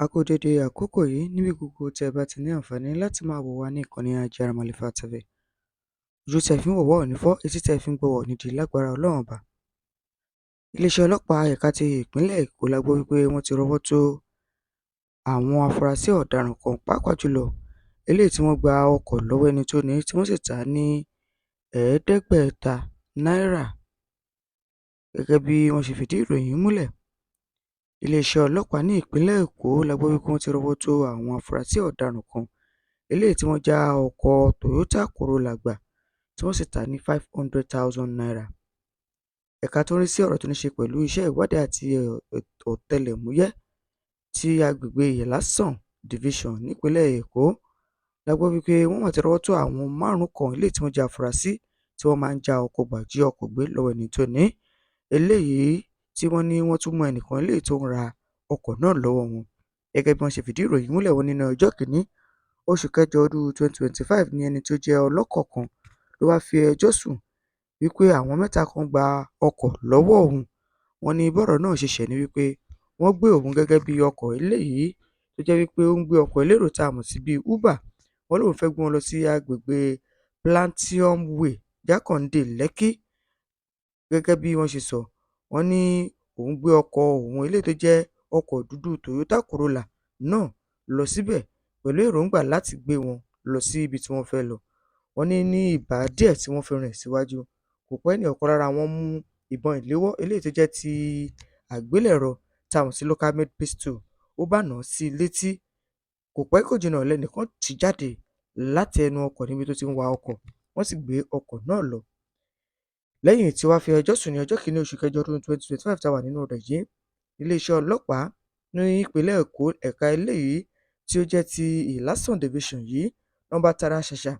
A kú dédé àkókò yìí níbi gbogbo tí ẹ bá ti ní àǹfààní láti máa wò wá ní ìkànnì Ajíàrà Màlífà TV. Ojú tí ẹ fi ń wò wá ò ní fọ́, etí tí ẹ fi ń gbọ́ wá ò ní di lágbára Ọlọ́run Ọba. Iléeṣẹ́ ọlọ́pàá ẹ̀ka ti ìpínlẹ̀ Èkó la gbọ́ wípé wọ́n ti rọ́wọ́ tó àwọn afurasí ọ̀daràn kan pàápàá jùlọ eléyìí tí wọ́n gba ọkọ̀ lọ́wọ́ ẹni tó ní tí wọ́n sì tà á ní ẹ̀ẹ́dẹ́gbẹ̀ta náírà gẹ́gẹ́ bí wọ́n ṣe fìdí ìròyìn múlẹ̀. Iléeṣẹ́ ọlọ́pàá ní ìpínlẹ̀ Èkó la gbọ́ wípé wọ́n ti rọ́wọ́ tó àwọn afurasí ọ̀daràn kan eléyìí tí wọ́n já ọkọ̀ Toyota Corolla gbà tí wọ́n sì tà á ní 500,000 naira. Ẹ̀ka tó ń rí sí ọ̀rọ̀ tó ní ṣe pẹ̀lú iṣẹ́ ìwádìí àti ọ̀tẹlẹ̀múyẹ́ ti agbègbè Ìlàsàn Division nípínlẹ̀ Èkó la gbọ́ wípé wọ́n mà ti rọ́wọ́ tó àwọn 5 kan eléyìí tí wọ́n jẹ́ afurasí tí wọ́n máa ń já ọkọ̀ gbà jí ọkọ̀ gbé lọ́wọ́ ẹni tó ní, eléyìí tí wọ́n ní wọ́n tún mú ẹnìkan eléyìí tó ń ra ọkọ̀ náà lọ́wọ́ wọn. Gẹ́gẹ́ bí wọ́n ṣe fìdí ìròyìn múlẹ̀, wọ́n nínú ọjọ́ kìíní oṣù kẹjọ ọdún 2025 ní ẹni tó jẹ́ ọlọ́kọ̀ kan ló wáá fi ẹjọ́ sùn wípé àwọn mẹ́ta kan gba ọkọ̀ lọ́wọ́ òun. Wọ́n ní bọ́rọ̀ náà ṣe ṣẹ̀ ní wípé wọ́n gbé òun gẹ́gẹ́ bí ọkọ̀ eléyìí tó jẹ́ wípé ó ń gbé ọkọ̀ elérò tá a mọ̀ sí bíi Uber. Wọ́n lóun fẹ́ gbé wọn lọ sí agbègbè Platinum Way, Jákàndé, Lẹ́kí. Gẹ́gẹ́ bí wọ́n ṣe sọ, wọ́n ní òun gbé ọkọ̀ òun eléyìí tó jẹ́ ọkọ̀ dúdú Toyota Corolla náà lọ síbẹ̀ pẹ̀lú èròǹgbà láti gbé wọn lọ sí ibi tí wọ́n fẹ́ lọ. Wọ́n ní ìbá díẹ̀ tí wọ́n fi rìn síwájú, kò pẹ́ ní ọ̀kan lára wọn mú ìbọn ìléwọ́ eléyìí tó jẹ́ ti àgbélẹ̀rọ tá a mọ̀ sí local made pistol, ó bá nà án sí i létí. Kò pẹ́ kò jìnnà lẹ́nìkan tì jáde láti ẹnu ọkọ̀ níbi tó ti ń wa ọkọ̀, wọ́n sì gbé ọkọ̀ náà lọ. Lẹ́yìn tí wọ́n fi ẹjọ́ sùn ní ọjọ́ kìíní oṣù kẹjọ ọdún 2025 tá a wà nínú rẹ̀ yìí, iléeṣẹ́ ọlọ́pàá ní ìpínlẹ̀ Èkó ẹ̀ka eléyìí tí ó jẹ́ ti Ìlàsàn Division yìí wọ́n bá tara ṣàṣà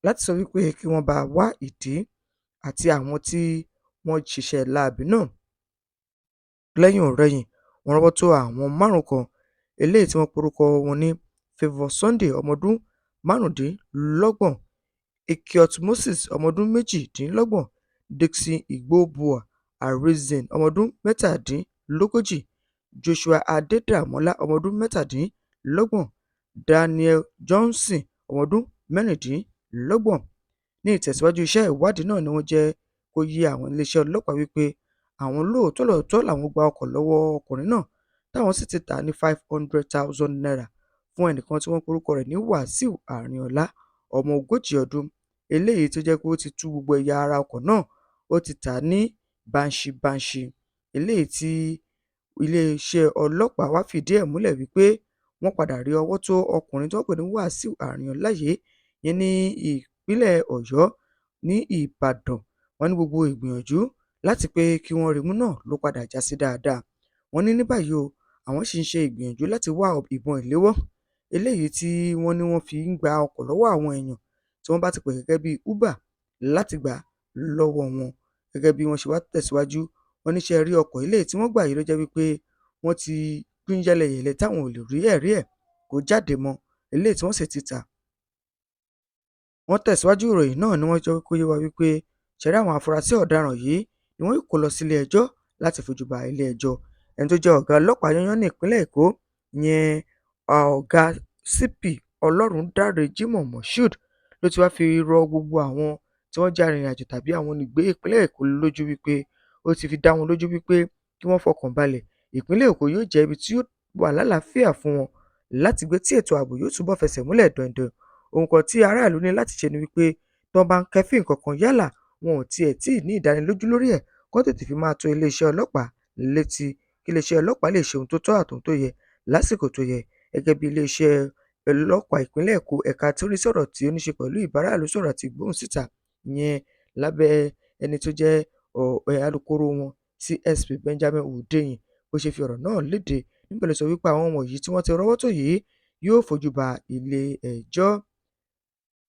láti sọ wípé kí wọ́n bá wá ìdí àti àwọn tí wọ́n ṣiṣẹ́ láabi náà. Lẹ́yìn ọ̀rẹyìn wọ́n rọ́wọ́ tó àwọn 5 kan eléyìí tí wọ́n porúkọ wọn ní Favour Sunday ọmọdún 25, Ikiot Moses ọmọdún 28, Dixon Igbobua Arizin ọmọdún 37, Joshua Adédàmọ́lá ọmọdún 27, Daniel Johnson ọmọdún 26. Ní ìtẹ̀síwájú iṣẹ́ ìwádìí náà ni wọ́n jẹ́ kó yé àwọn iléeṣẹ́ ọlọ́pàá wípé àwọn lóòótọ́ làwọn gba ọkọ̀ lọ́wọ́ ọkùnrin náà táwọn sì ti tà á ní 500,000 naira fún ẹnìkan tí wọ́n porúkọ rẹ̀ ní Wàsíù Àrìnọlá ọmọ 40 ọdún, eléyìí tó jẹ́ pé ó ti tú gbogbo ẹ̀yà ara ọkọ̀ náà, ó ti tà á ní báńṣíbáńṣí. Eléyìí tí iléeṣẹ́ ọlọ́pàá wá fìdí ẹ̀ múlẹ̀ wípé wọ́n padà rí ọwọ́ tó ọkùnrin tó ń pè ní Wàsíù Àrìnọlá yìí yẹn ní ìpínlẹ̀ Ọ̀yọ́ ní Ìbàdàn. Wọ́n ní gbogbo ìgbìyànjú láti pé kí wọ́n rí mú náà ló padà já sí dáadáa. Wọ́n ní báyìí o, àwọn sì ń ṣe ìgbìyànjú láti wá ìbọn ìléwọ́ eléyìí tí wọ́n ní wọ́n fi ń gba ọkọ̀ lọ́wọ́ àwọn èèyàn tí wọ́n bá ti pè gẹ́gẹ́ bí Uber láti gbà lọ́wọ́ wọn. Gẹ́gẹ́ bí wọ́n ṣe wá tẹ̀síwájú, wọ́n ní ṣe rí ọkọ̀ eléyìí tí wọ́n gbà yìí ló jẹ́ wípé wọ́n ti pín yẹ́lẹyẹ̀lẹ táwọn ò lè rí ẹ̀rí ẹ̀ kó jáde mọ́, eléyìí tí wọ́n sì ti tà. Wọ́n tẹ̀síwájú ìròyìn náà ni wọ́n jẹ́ kó yé wa wípé ṣe rí àwọn afurasí ọ̀daràn yìí ni wọ́n yóò kó lọ sílé ẹjọ́ láti fojú ba ilé ẹjọ́. Ẹni tó jẹ́ ọ̀gá ọlọ́pàá yányán ní ìpínlẹ̀ Èkó ìyẹn ọ̀gá CP Ọlọ́rundáre Jimoh Moshood ló ti wá fi rọ gbogbo àwọn tí wọ́n jẹ́ arìnrìn-àjò tàbí àwọn olùgbé ìpínlẹ̀ Èkó lójú wípé ó ti fi dá wọn lójú wípé kí wọ́n fọkàn balẹ̀, ìpínlẹ̀ Èkó yóò jẹ́ ibi tí yóò wà lálàáfíà fún wọn láti gbé tí ètò ààbò yóò túbọ̀ fẹsẹ̀ múlẹ̀ dandan. Ohun kan tí aráàlú ní láti ṣe ni wípé tí wọ́n bá ń kẹ́fín kankan yálà wọn ò tiẹ̀ tí ì ní ìdánilójú lórí ẹ̀, kó tètè fi máa tó iléeṣẹ́ ọlọ́pàá létí kí iléeṣẹ́ ọlọ́pàá lè ṣe ohun tó tọ́ àtòhun tó yẹ lásìkò tó yẹ. Gẹ́gẹ́ bí iléeṣẹ́ ọlọ́pàá ìpínlẹ̀ Èkó ẹ̀ka tó rí sọ̀rọ̀ tí ó ní ṣe pẹ̀lú ìbáraàlú sọ̀rọ̀ àti ìgbóhùn síta ìyẹn lábẹ́ ẹni tó jẹ́ alukoro wọn CSP Benjamin Hundeyin bó ṣe fi ọ̀rọ̀ náà léde. Níbẹ̀ ló sọ wípé àwọn wọ̀nyí tí wọ́n ti rọ́wọ́ tó yìí yóò fojú ba ilé ẹjọ́.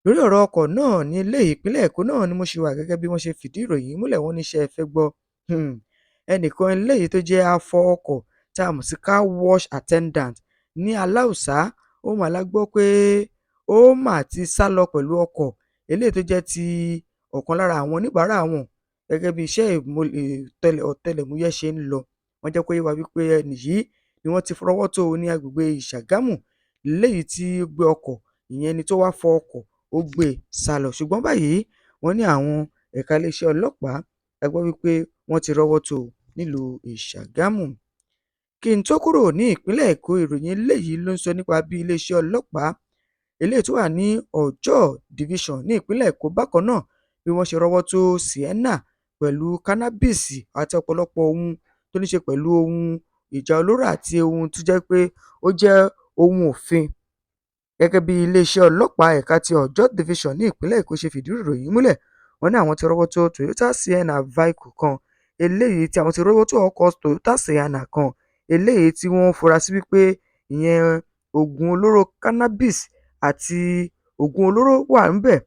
Lórí ọ̀rọ̀ ọkọ̀ náà ní ilé ìpínlẹ̀ Èkó náà ni mo ṣì wà gẹ́gẹ́ bí wọ́n ṣe fìdí ìròyìn múlẹ̀. Wọ́n ní ṣé ẹ fẹ́ gbọ́, ẹnìkan eléyìí tó jẹ́ afọ ọkọ̀ tá a mọ̀ sí car wash attendant ní Aláùsá, ó mà la gbọ́ pé ó mà ti sálọ pẹ̀lú ọkọ̀ eléyìí tó jẹ́ ti ọ̀kan lára àwọn oníbàárà wọn. Gẹ́gẹ́ bí iṣẹ́ ọ̀tẹlẹ̀múyẹ́ ṣe ń lọ, wọ́n jẹ́ kó yé wa wípé ẹni yìí ni wọ́n ti rọ́wọ́ tó ní agbègbè Ìṣàgámù, léyìí tí ó gbé ọkọ̀, ìyẹn ẹni tó wá fọ ọkọ̀, ó gbé e sálọ. Ṣùgbọ́n báyìí wọ́n ní àwọn ẹ̀ka iléeṣẹ́ ọlọ́pàá, a gbọ́ wípé wọ́n ti rọ́wọ́ tó o nílùú Ìṣàgámù. Kí n tó kúrò ní ìpínlẹ̀ Èkó, ìròyìn eléyìí ló ń sọ nípa bí iléeṣẹ́ ọlọ́pàá eléyìí tó wà ní Ọjọ́ọ̀ Division ní ìpínlẹ̀ Èkó bákan náà bí wọ́n ṣe rọ́wọ́ tó Sienna pẹ̀lú kánábìsì àti ọ̀pọ̀lọpọ̀ ohun tó ní ṣe pẹ̀lú ohun ìjà olóró àti ohun tó jẹ́ pé ó jẹ́ ohun òfin. Gẹ́gẹ́ bí iléeṣẹ́ ọlọ́pàá ẹ̀ka ti Ọjọ́ọ̀ Division ní ìpínlẹ̀ Èkó ṣe fìdí ìròyìn múlẹ̀, wọ́n ní àwọn ti rọ́wọ́ tó Toyota Sienna vehicle kan, eléyìí tí àwọn ti rọ́wọ́ tó ọkọ̀ Toyota Sienna kan, eléyìí tí wọ́n fura sí wípé ìyẹn oògùn olóró cannabis àti oògùn olóró wà ńbẹ̀.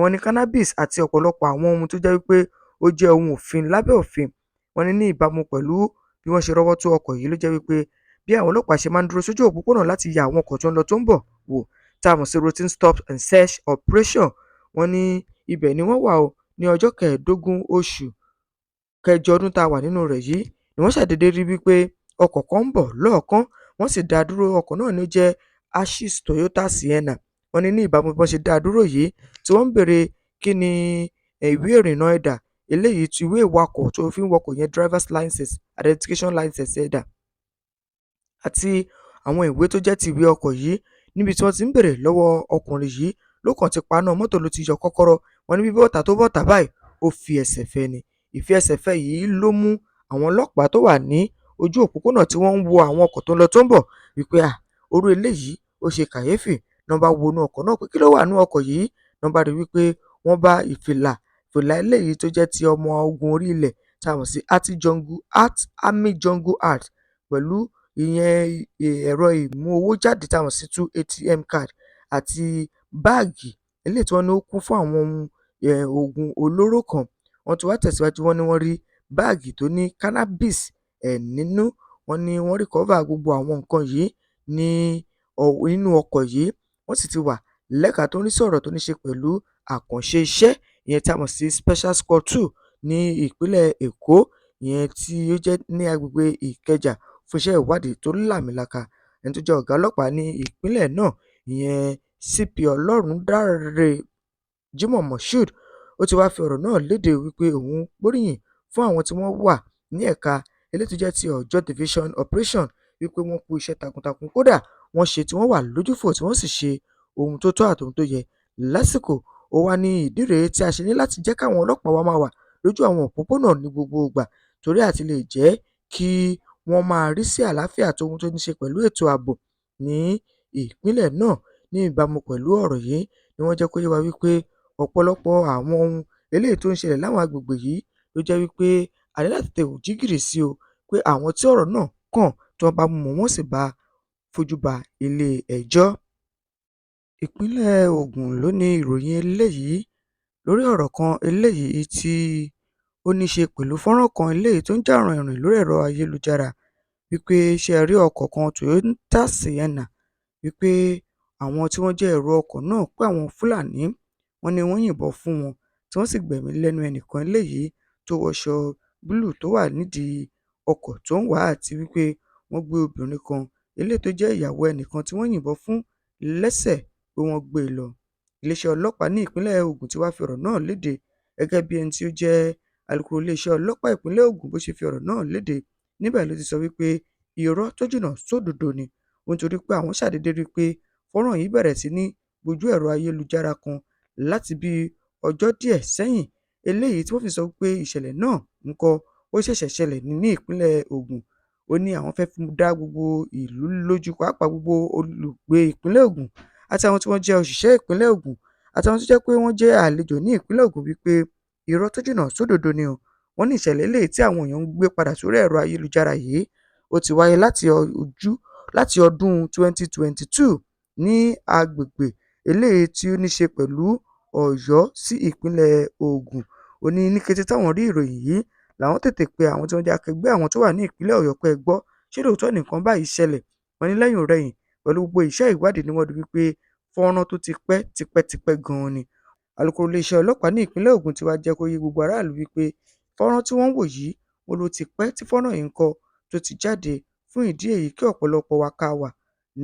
Wọ́n ní cannabis àti ọ̀pọ̀lọpọ̀ àwọn ohun tó jẹ́ wípé ó jẹ́ ohun òfin lábẹ́ òfin. Wọ́n ní ìbámu pẹ̀lú bí wọ́n ṣe rọ́wọ́ tó ọkọ̀ yìí ló jẹ́ wípé bí àwọn ọlọ́pàá ṣe máa ń dúró sójú òpópónà láti ya àwọn ọkọ̀ tó ń lọ tó ń bọ̀ wò, tá a mọ̀ sí routine stop and search operation. Wọ́n ní ibẹ̀ ni wọ́n wà o ní ọjọ́ 15 oṣù kẹjọ ọdún tá a wà nínú rẹ̀ yìí ni wọ́n ṣàdédé rí wípé ọkọ̀ kan ń bọ̀ lọ́ọ̀kán, wọ́n sì dá a dúró. Ọkọ̀ náà ni ó jẹ́ Ashis Toyota Sienna. Wọ́n ní ìbámu bí wọ́n ṣe dá a dúró yìí tí wọ́n ń béèrè kí ni ìwé ìrìnnà ẹ̀dà, eléyìí tí ìwé ìwakọ̀ tó fi ń wọkọ̀ yẹn driver's license, identification license ẹ̀dà àti àwọn ìwé tó jẹ́ ti ìwé ọkọ̀ yìí. Níbi tí wọ́n ti ń béèrè lọ́wọ́ ọkùnrin yìí ló kàn ti paná mọ́tò, ló ti yọ kọ́kọ́rọ́. Wọ́n ní bí bọ́tà tó bọ́tà báyìí ó fi ẹsẹ̀ fẹ́ ni. Ìfi ẹsẹ̀ fẹ́ yìí ló mú àwọn ọlọ́pàá tó wà ní ojú òpópónà tí wọ́n ń wo àwọn ọkọ̀ tó ń lọ tó ń bọ̀ wípé orú eléyìí ó ṣe kàyéfì. Wọ́n bá wo inú ọkọ̀ náà pé kí ló wà nínú ọkọ̀ yìí. Wọ́n bá rí wípé wọ́n bá ìfìlà eléyìí tó jẹ́ ti ọmọ ogun orí ilẹ̀ tá a mọ̀ sí Army Jungle Art pẹ̀lú ìyẹn ẹ̀rọ ìmú owó jáde tá a mọ̀ sí 2 ATM card àti báàgì eléyìí tí wọ́n ní ó kún fún àwọn oògùn olóró kan. Wọ́n ti wá tẹ̀síwájú, wọ́n ní wọ́n rí báàgì tó ní cannabis nínú. Wọ́n ní wọ́n recover gbogbo àwọn nǹkan yìí ní nínú ọkọ̀ yìí. Wọ́n sì ti wà lẹ́ka tó ní sọ̀rọ̀ tó ní ṣe pẹ̀lú àkànṣe iṣẹ́ ìyẹn tá a mọ̀ sí Special Squad 2 ní ìpínlẹ̀ Èkó, ìyẹn tí ó jẹ́ ní agbègbè Ìkẹjà fún iṣẹ́ ìwádìí tó làmìlaka. Ẹni tó jẹ́ ọ̀gá ọlọ́pàá ní ìpínlẹ̀ náà, ìyẹn CP Ọlọ́rundáre Jimoh Moshood, ó ti wá fi ọ̀rọ̀ náà léde wípé òun gbóríyìn fún àwọn tí wọ́n wà ní ẹ̀ka eléyìí tó jẹ́ ti Ọjọ́ Division Operation wípé wọ́n kú iṣẹ́ takuntakun. Kódà wọ́n ṣe tí wọ́n wà lójúfò tí wọ́n sì ṣe ohun tó tọ́ àti ohun tó yẹ lásìkò. Ó wá ní ìdí rèé tí a ṣe ní láti jẹ́ káwọn ọlọ́pàá wa máa wà lójú àwọn òpópónà ní gbogbo ìgbà torí àti lè jẹ́ kí wọ́n máa rí sí àlàáfíà àti ohun tó ní ṣe pẹ̀lú ètò ààbò ní ìpínlẹ̀ náà. Ní ìbámu pẹ̀lú ọ̀rọ̀ yìí ni wọ́n jẹ́ kó yé wa wípé ọ̀pọ̀lọpọ̀ àwọn ohun eléyìí tó ń ṣẹlẹ̀ láwọn agbègbè yìí ló jẹ́ wípé a ní láti tẹ òjígìrì sí o pé àwọn tí ọ̀rọ̀ náà kàn tí wọ́n bá mú wọn sì bá fojú ba ilé ẹjọ́. Ìpínlẹ̀ Ògùn ló ní ìròyìn eléyìí lórí ọ̀rọ̀ kan eléyìí tí ó ní ṣe pẹ̀lú fọ́nrán kan eléyìí tó ń jà ròhìnròhìn lórí ẹ̀rọ ayélujára wípé ṣé ẹ rí ọkọ̀ kan Toyota Sienna wípé àwọn tí wọ́n jẹ́ èrò ọkọ̀ náà pé àwọn Fúlàní wọ́n ní wọ́n yìnbọn fún wọn tí wọ́n sì gbẹ̀mí lẹ́nu ẹnìkan eléyìí tó wọṣọ búlúù tó wà nídìí ọkọ̀ tó ń wá àti wípé wọ́n gbé obìnrin kan eléyìí tó jẹ́ ìyàwó ẹnìkan tí wọ́n yìnbọn fún lẹ́sẹ̀ pé wọ́n gbé e lọ. Iléeṣẹ́ ọlọ́pàá ní ìpínlẹ̀ Ògùn ti wá fi ọ̀rọ̀ náà léde gẹ́gẹ́ bí ẹni tí ó jẹ́ alukoro iléeṣẹ́ ọlọ́pàá ìpínlẹ̀ Ògùn bó ṣe fi ọ̀rọ̀ náà léde. Níbẹ̀ ló ti sọ wípé irọ́ tó jìnnà sódodo ni nítorí pé àwọn ṣàdédé rí pé fọ́nrán yìí bẹ̀rẹ̀ sí ní gbojú ẹ̀rọ ayélujára kan láti bí ọjọ́ díẹ̀ sẹ́yìn, eléyìí tí wọ́n fi sọ pé ìṣẹ̀lẹ̀ náà ńkọ́ ó ṣẹ̀ṣẹ̀ ṣẹlẹ̀ ní ìpínlẹ̀ Ògùn. Ó ní àwọn fẹ́ fi dá gbogbo ìlú lójú, pàápàá gbogbo olùgbé ìpínlẹ̀ Ògùn àti àwọn tí wọ́n jẹ́ òṣìṣẹ́ ìpínlẹ̀ Ògùn àti àwọn tó jẹ́ pé wọ́n jẹ́ àlejò ní ìpínlẹ̀ Ògùn wípé irọ́ tó jìnnà sódodo ni o. Wọ́n ní ìṣẹ̀lẹ̀ eléyìí tí àwọn èèyàn ń gbé padà sórí ẹ̀rọ ayélujára yìí ó ti wáyé láti ọdún 2022 ní agbègbè eléyìí tí ó ní ṣe pẹ̀lú Ọ̀yọ́ sí ìpínlẹ̀ Ògùn. Ó ní ní kété táwọn rí ìròyìn yìí làwọn tètè pe àwọn tí wọ́n jẹ́ akẹgbẹ́ àwọn tó wà ní ìpínlẹ̀ Ọ̀yọ́ pé ẹ gbọ́ ṣé lóòótọ́ nìkan báyìí ṣẹlẹ̀. Wọ́n ní lẹ́yìn ọ̀rẹyìn pẹ̀lú gbogbo iṣẹ́ ìwádìí ni wọ́n rí wípé fọ́nrán tó ti pẹ́ tipẹ́tipẹ́ gan-an ni. Alukoro iléeṣẹ́ ọlọ́pàá ní ìpínlẹ̀ Ògùn ti wá jẹ́ kó yé gbogbo aráàlú wípé fọ́nrán tí wọ́n ń wò yìí wọn ló ti pẹ́ tí fọ́nrán yìí ńkọ́ tó ti jáde Fún ìdí èyí kí ọ̀pọ̀lọpọ̀ wa ká wà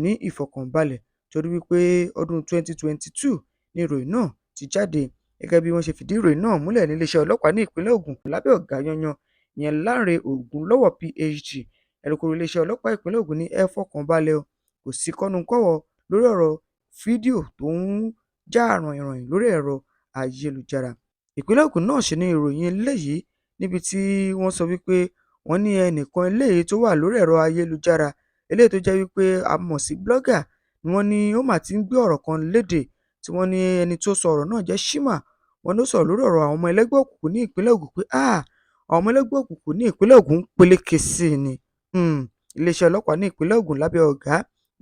ní ìfọ̀kànbalẹ̀ torí wípé ọdún 2022 ni ìròyìn náà ti jáde. Gẹ́gẹ́ bí wọ́n ṣe fìdí ìròyìn náà múlẹ̀ ní iléeṣẹ́ ọlọ́pàá ní ìpínlẹ̀ Ògùn lábẹ́ ọ̀gá yanyan ìyẹn Lánrè Ògúnlọ́wọ̀ PhD. Alukoro iléeṣẹ́ ọlọ́pàá ìpínlẹ̀ Ògùn ní ẹ fọkàn balẹ̀ o, kò sí kọ́nu-kọ́họ lórí ọ̀rọ̀ fídíò tó ń jà ràìnràìn lórí ẹ̀rọ ayélujára. Ìpínlẹ̀ Ògùn náà sì ni ìròyìn eléyìí níbi tí wọ́n sọ wípé wọ́n ní ẹnìkan eléyìí tó wà lórí ẹ̀rọ ayélujára eléyìí tó jẹ́ wípé a mọ̀ sí blogger ni wọ́n ní ó mà ti ń gbé ọ̀rọ̀ kan léde tí wọ́n ní ẹni tó sọ ọ̀rọ̀ náà jẹ́ Shima. Wọ́n ló sọ̀rọ̀ lórí ọ̀rọ̀ àwọn ọmọ ẹlẹ́gbẹ́ òkùnkùn ní ìpínlẹ̀ Ògùn pé àwọn ọmọ ẹlẹ́gbẹ́ òkùnkùn ní ìpínlẹ̀ Ògùn ń peléke sí i ni. Iléeṣẹ́ ọlọ́pàá ní ìpínlẹ̀ Ògùn lábẹ́ ọ̀gá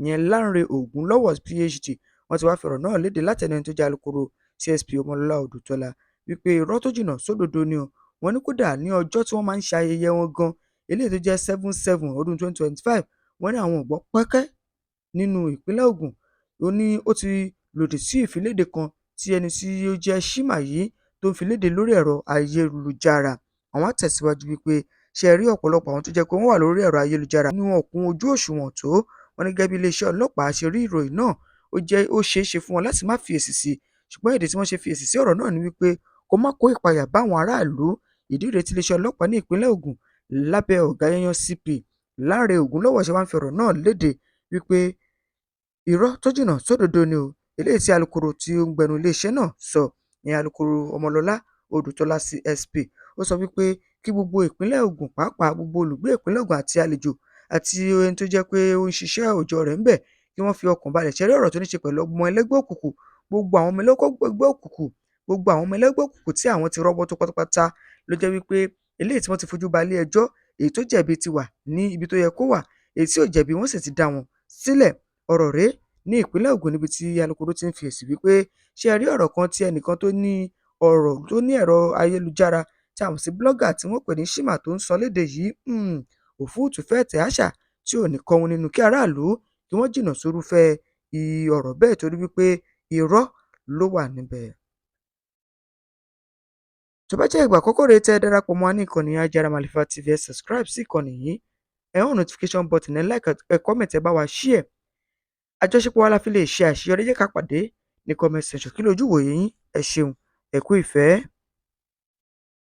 ìyẹn Lánrè Ògúnlọ́wọ̀ PhD wọ́n ti wá fi ọ̀rọ̀ náà léde láti ẹni tó jẹ́ alukoro CSP Ọmọlọ́lá Odùtọ́lá wípé irọ́ tó jìnnà sódodo ni o. Wọ́n ní kódà ní ọjọ́ tí wọ́n máa ń ṣe ayẹyẹ wọn gan eléyìí tó jẹ́ 7/7 ọdún 2025 wọ́n ní àwọn ò gbọ́ pẹ́kẹ́ nínú ìpínlẹ̀ Ògùn. Ó ní ó ti lòdì sí ìfiléde kan tí ẹni tí ó jẹ́ Shima yìí tó ń fi léde lórí ẹ̀rọ ayélujára. Àwọn á tẹ̀síwájú wípé ṣé ẹ rí ọ̀pọ̀lọpọ̀ àwọn tó jẹ́ pé wọ́n wà lórí ẹ̀rọ ayélujára ní wọn ò kún ojú òṣùwọ̀n tó. Wọ́n ní gẹ́gẹ́ bí iléeṣẹ́ ọlọ́pàá ṣe rí ìròyìn náà ó ṣeé ṣe fún wọn láti má fi èsì sí, ṣùgbọ́n ìdí tí wọ́n ṣe fi èsì sí ọ̀rọ̀ náà ni wípé kó má kó ìpayà bá àwọn aráàlú. Ìdí rèé tí iléeṣẹ́ ọlọ́pàá ní ìpínlẹ̀ Ògùn lábẹ́ ọ̀gá yanyan CP Lánrè Ògúnlọ́wọ̀ ṣe wá ń fi ọ̀rọ̀ náà léde wípé irọ́ tó jìnnà sódodo ni o. Eléyìí tí alukoro tí ó ń gbẹnu iléeṣẹ́ náà sọ ní alukoro Ọmọlọ́lá Odùtọ́lá CSP. Ó sọ wípé kí gbogbo ìpínlẹ̀ Ògùn pàápàá gbogbo olùgbé ìpínlẹ̀ Ògùn àti àlejò àti ẹni tó jẹ́ pé ó ń ṣiṣẹ́ òòjọ́ rẹ̀ ńbẹ̀ kí wọ́n fi ọkàn balẹ̀ ṣẹ́rí ọ̀rọ̀ tó ní ṣe pẹ̀lú ọmọ ẹlẹ́gbẹ́ òkùnkùn. Gbogbo àwọn ọmọ ẹlẹ́gbẹ́ òkùnkùn gbogbo àwọn ọmọ ẹlẹ́gbẹ́ òkùnkùn tí àwọn ti rọ́wọ́ tó pátápátá ló jẹ́ wípé eléyìí tí wọ́n ti fojú ba ilé ẹjọ́ èyí tó jẹ̀bi ti wà ní ibi tó yẹ kó wà, èyí tí ò jẹ̀bi wọ́n sì ti dá wọn sílẹ̀. Ọ̀rọ̀ rèé ní ìpínlẹ̀ Ògùn níbi tí alukoro ti ń fi èsì wípé ṣé ẹ rí ọ̀rọ̀ kan tí ẹnìkan tó ní ọ̀rọ̀ tó ní ẹ̀rọ ayélujára tí a mọ̀ sí blogger tí wọ́n pè ní Shima tó ń sọ léde yìí òfúùtù fẹ́ẹ̀ tẹ̀ àṣà tí ò ní kọhun nínú kí aráàlú kí wọ́n jìnnà sórúfẹ́ ọ̀rọ̀ bẹ́ẹ̀ torí wípé irọ́ ló wà níbẹ̀. Tó bá jẹ́ ìgbà àkọ́kọ́ rèé tẹ́ ẹ darapọ̀ mọ́ wa ní ìkànnì Ajara Malifa TV, ẹ subscribe sí ìkànnì yìí, ẹ hàn notification button, ẹ like, ẹ comment, ẹ bá wa share. Àjọṣepọ̀ wa la fi lè ṣe àṣeyọrí. Jẹ́ ká pàdé ní comment section. Kí lójú wòye yín? Ẹ ṣeun, ẹ kú ìfẹ́.